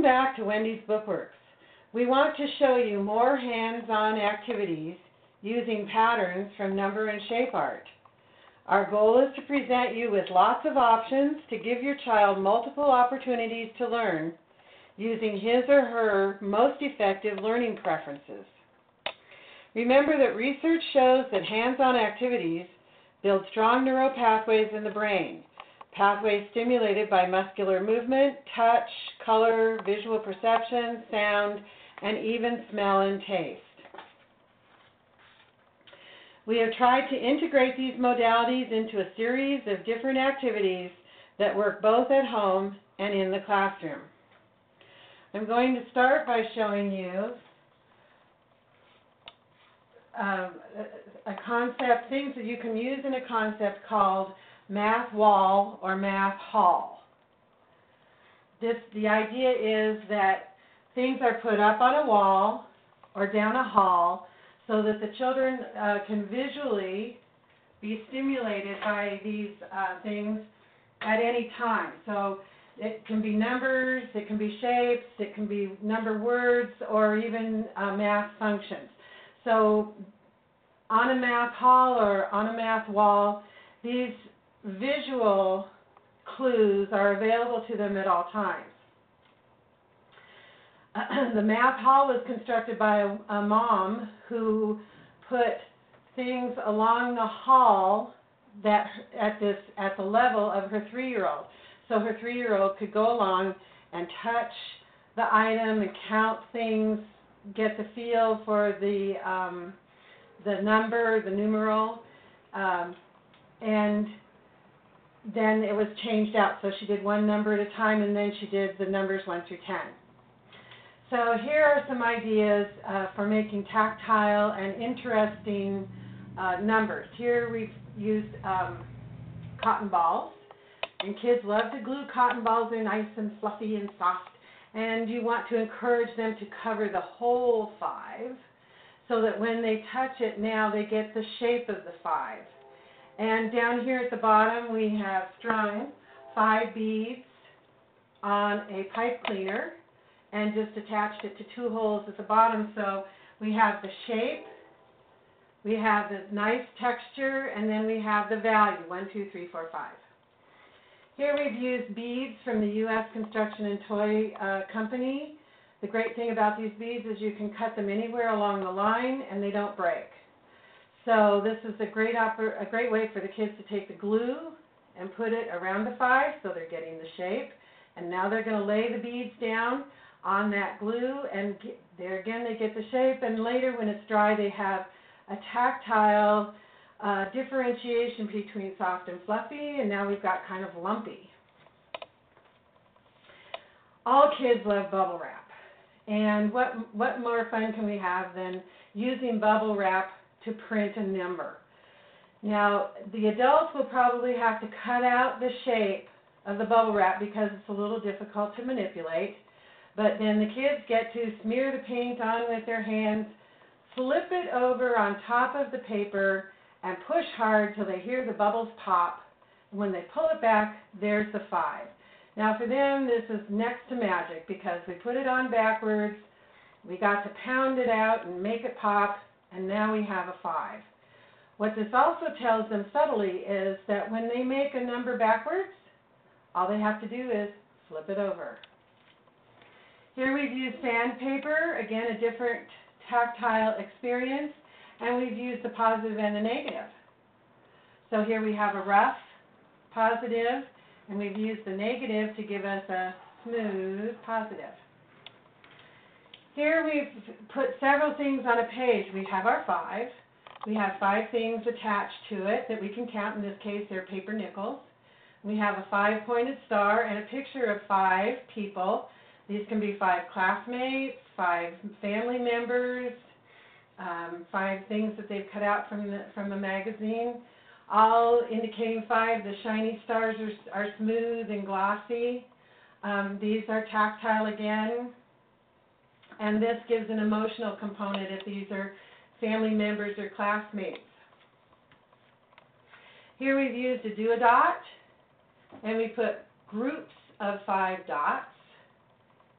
back to Wendy's Bookworks. We want to show you more hands-on activities using patterns from number and shape art. Our goal is to present you with lots of options to give your child multiple opportunities to learn using his or her most effective learning preferences. Remember that research shows that hands-on activities build strong neural pathways in the brain, pathways stimulated by muscular movement, touch, color, visual perception, sound, and even smell and taste. We have tried to integrate these modalities into a series of different activities that work both at home and in the classroom. I'm going to start by showing you a concept, things that you can use in a concept called math wall or math hall. The idea is that things are put up on a wall or down a hall so that the children can visually be stimulated by these things at any time. So it can be numbers, it can be shapes, it can be number words, or even math functions. So on a math hall or on a math wall, these visual clues are available to them at all times. The math hall was constructed by a mom who put things along the hall that at the level of her 3-year-old. So her 3-year-old could go along and touch the item and count things, get the feel for the number, the numeral, and then it was changed out. So she did one number at a time, and then she did the numbers 1 through 10. So here are some ideas for making tactile and interesting numbers. Here we've used cotton balls, and kids love to glue cotton balls. They're nice and fluffy and soft, and you want to encourage them to cover the whole 5 so that when they touch it now they get the shape of the 5. And down here at the bottom we have strung 5 beads on a pipe cleaner and just attached it to 2 holes at the bottom. So we have the shape, we have the nice texture, and then we have the value, 1, 2, 3, 4, 5. Here we've used beads from the U.S. Construction and Toy Company. The great thing about these beads is you can cut them anywhere along the line and they don't break. So this is a great way for the kids to take the glue and put it around the 5 so they're getting the shape. And now they're going to lay the beads down on that glue, and there again they get the shape, and later when it's dry they have a tactile differentiation between soft and fluffy, and now we've got kind of lumpy. All kids love bubble wrap, and what more fun can we have than using bubble wrap to print a number? Now the adults will probably have to cut out the shape of the bubble wrap because it's a little difficult to manipulate. But then the kids get to smear the paint on with their hands, flip it over on top of the paper, and push hard till they hear the bubbles pop. And when they pull it back, there's the 5. Now for them, this is next to magic because we put it on backwards, we got to pound it out and make it pop, and now we have a 5. What this also tells them subtly is that when they make a number backwards, all they have to do is flip it over. Here we've used sandpaper, again a different tactile experience, and we've used the positive and the negative. So here we have a rough positive, and we've used the negative to give us a smooth positive. Here we've put several things on a page. We have our 5. We have 5 things attached to it that we can count. In this case, they're paper nickels. We have a 5-pointed star and a picture of 5 people. These can be 5 classmates, 5 family members, 5 things that they've cut out from the magazine, all indicating 5. The shiny stars are smooth and glossy. These are tactile again, and this gives an emotional component if these are family members or classmates. Here we've used a do-a-dot, and we put groups of 5 dots.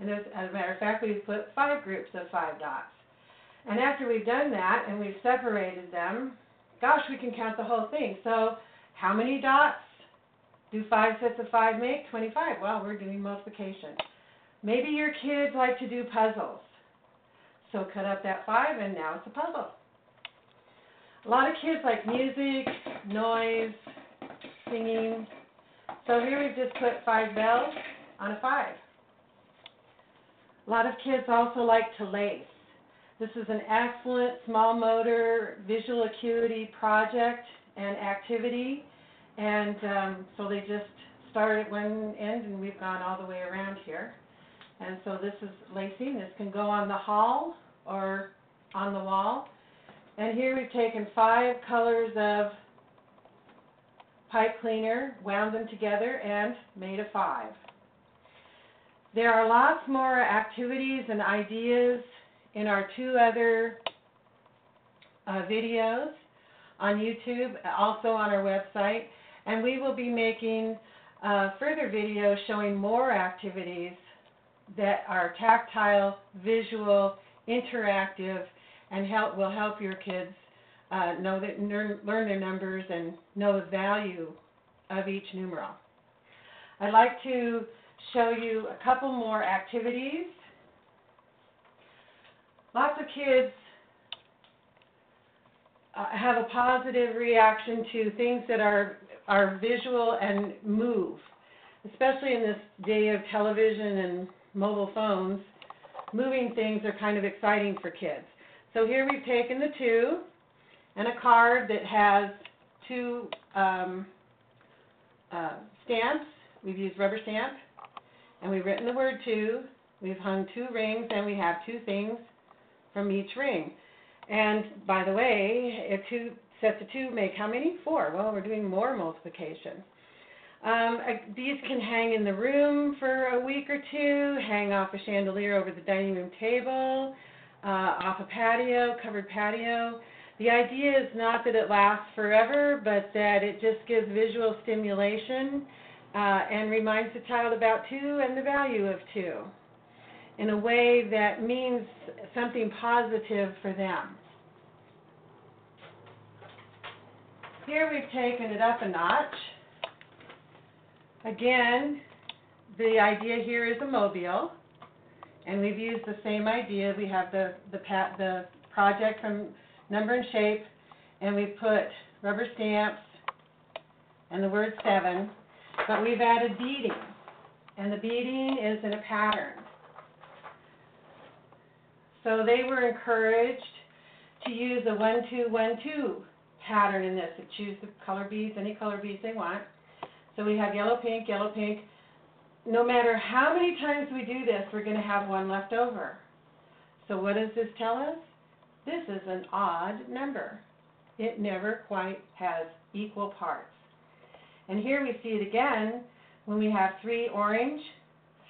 And as a matter of fact, we've put 5 groups of 5 dots. And after we've done that and we've separated them, gosh, we can count the whole thing. So how many dots do 5 sets of 5 make? 25. Well, we're doing multiplication. Maybe your kids like to do puzzles. So cut up that 5 and now it's a puzzle. A lot of kids like music, noise, singing. So here we've just put 5 bells on a 5. A lot of kids also like to lace. This is an excellent small motor visual acuity project and activity. And so they just start at one end and we've gone all the way around here. And so this is lacing. This can go on the hall or on the wall. And here we've taken 5 colors of pipe cleaner, wound them together, and made a 5. There are lots more activities and ideas in our 2 other videos on YouTube, also on our website. And we will be making further videos showing more activities that are tactile, visual, interactive, and will help your kids learn their numbers and know the value of each numeral. I'd like to show you a couple more activities. Lots of kids have a positive reaction to things that are visual and move, especially in this day of television and mobile phones. Moving things are kind of exciting for kids. So here we've taken the 2 and a card that has 2 stamps. We've used rubber stamp and we've written the word 2. We've hung 2 rings and we have 2 things from each ring. And by the way, 2 sets of 2 make how many? 4. Well, we're doing more multiplication. These can hang in the room for a week or 2, hang off a chandelier over the dining room table, off a patio, covered patio. The idea is not that it lasts forever, but that it just gives visual stimulation and reminds the child about 2 and the value of 2 in a way that means something positive for them. Here we've taken it up a notch. Again, the idea here is a mobile, and we've used the same idea. We have the project from Number and Shape, and we've put rubber stamps and the word 7, but we've added beading, and the beading is in a pattern. So they were encouraged to use a 1-2-1-2 pattern in this. They choose the color beads, any color beads they want. So we have yellow, pink, yellow, pink. No matter how many times we do this, we're going to have 1 left over. So what does this tell us? This is an odd number. It never quite has equal parts. And here we see it again when we have 3 orange,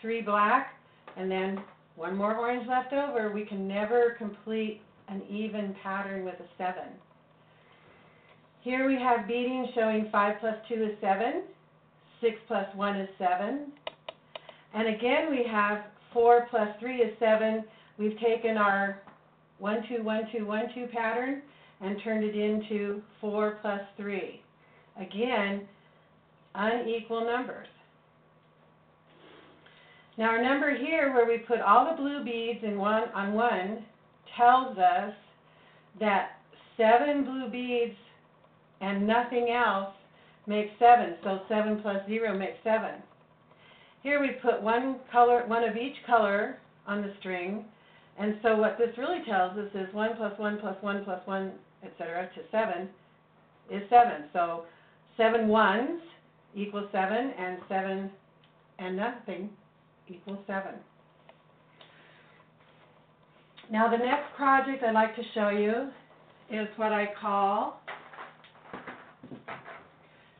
3 black, and then 1 more orange left over. We can never complete an even pattern with a 7. Here we have beading showing 5 plus 2 is 7, 6 plus 1 is 7. And again we have 4 plus 3 is 7. We've taken our 1-2-1-2-1-2 pattern and turned it into 4 plus 3. Again, unequal numbers. Now our number here where we put all the blue beads in on one tells us that 7 blue beads and nothing else makes 7. So 7 plus 0 makes 7. Here we put one of each color on the string, and so what this really tells us is 1 plus 1 plus 1 plus 1, etc. to 7 is 7. So 7 ones equals 7, and 7 and nothing equals 7. Now the next project I'd like to show you is what I call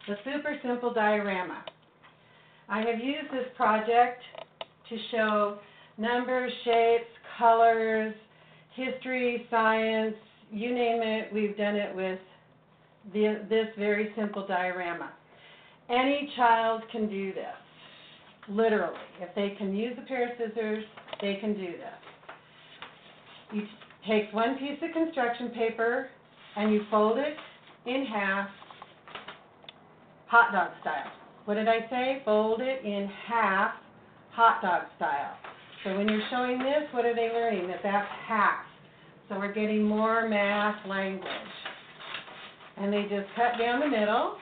the super simple diorama. I have used this project to show numbers, shapes, colors, history, science, you name it, we've done it with this very simple diorama. Any child can do this. literally. If they can use a pair of scissors, they can do this. You take one piece of construction paper and you fold it in half, hot dog style. What did I say? Fold it in half, hot dog style. So when you're showing this, what are they learning? That that's half. So we're getting more math language. And they just cut down the middle.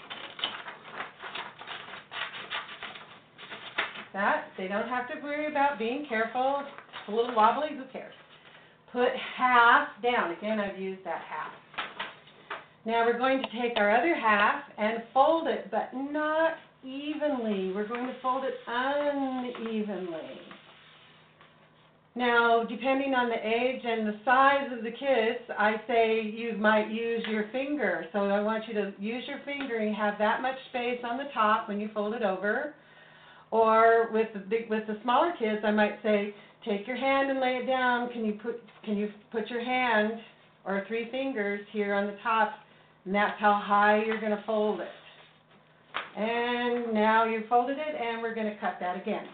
That, they don't have to worry about being careful. It's a little wobbly, who cares? Put half down. Again, I've used that half. Now we're going to take our other half and fold it, but not evenly. We're going to fold it unevenly. Now, depending on the age and the size of the kids, I say you might use your finger. So I want you to use your finger and have that much space on the top when you fold it over. Or with the smaller kids, I might say, take your hand and lay it down. Can you put your hand or 3 fingers here on the top, and that's how high you're going to fold it. And now you've folded it, and we're going to cut that again.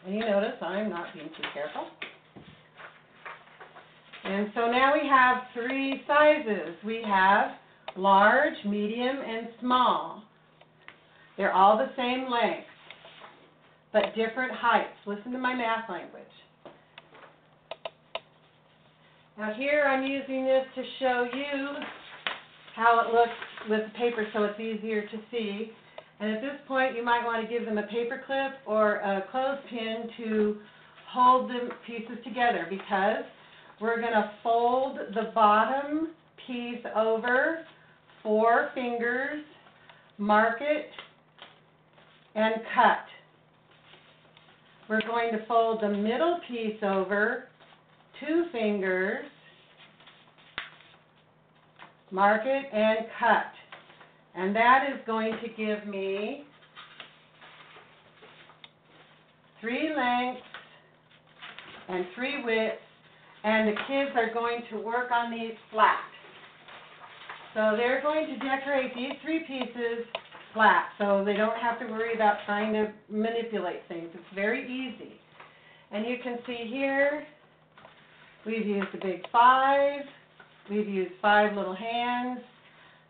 And you notice I'm not being too careful. And so now we have 3 sizes. We have large, medium, and small. They're all the same length, but different heights. Listen to my math language. Now here I'm using this to show you how it looks with the paper so it's easier to see. And at this point you might want to give them a paper clip or a clothespin to hold the pieces together, because we're going to fold the bottom piece over 4 fingers, mark it, and cut. We're going to fold the middle piece over 2 fingers, mark it, and cut. And that is going to give me 3 lengths and 3 widths, and the kids are going to work on these flat. So they're going to decorate these 3 pieces flat, so they don't have to worry about trying to manipulate things. It's very easy. And you can see here, we've used a big 5, we've used 5 little hands,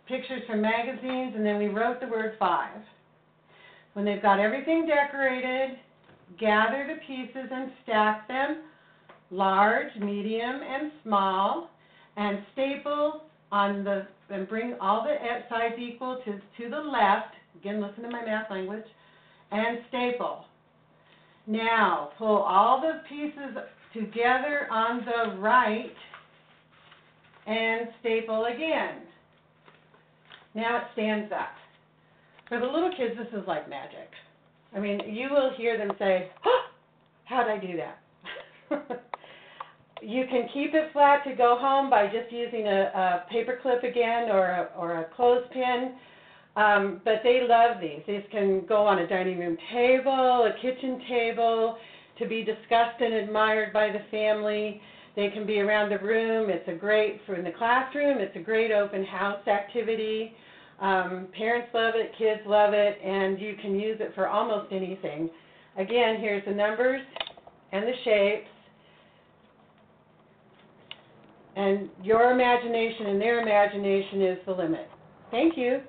pictures from magazines, and then we wrote the word 5. When they've got everything decorated, gather the pieces and stack them, large, medium, and small, and staple on the, and bring all the sides equal to the left. Again, listen to my math language, and staple. Now, pull all the pieces together on the right and staple again. Now it stands up. For the little kids, this is like magic. I mean, you will hear them say, oh, how did I do that? You can keep it flat to go home by just using a paper clip again or a clothespin. But they love these. These can go on a dining room table, a kitchen table, to be discussed and admired by the family. They can be around the room. It's a great, for in the classroom, it's a great open house activity. Parents love it, kids love it, and you can use it for almost anything. Again, here's the numbers and the shapes. And your imagination and their imagination is the limit. Thank you.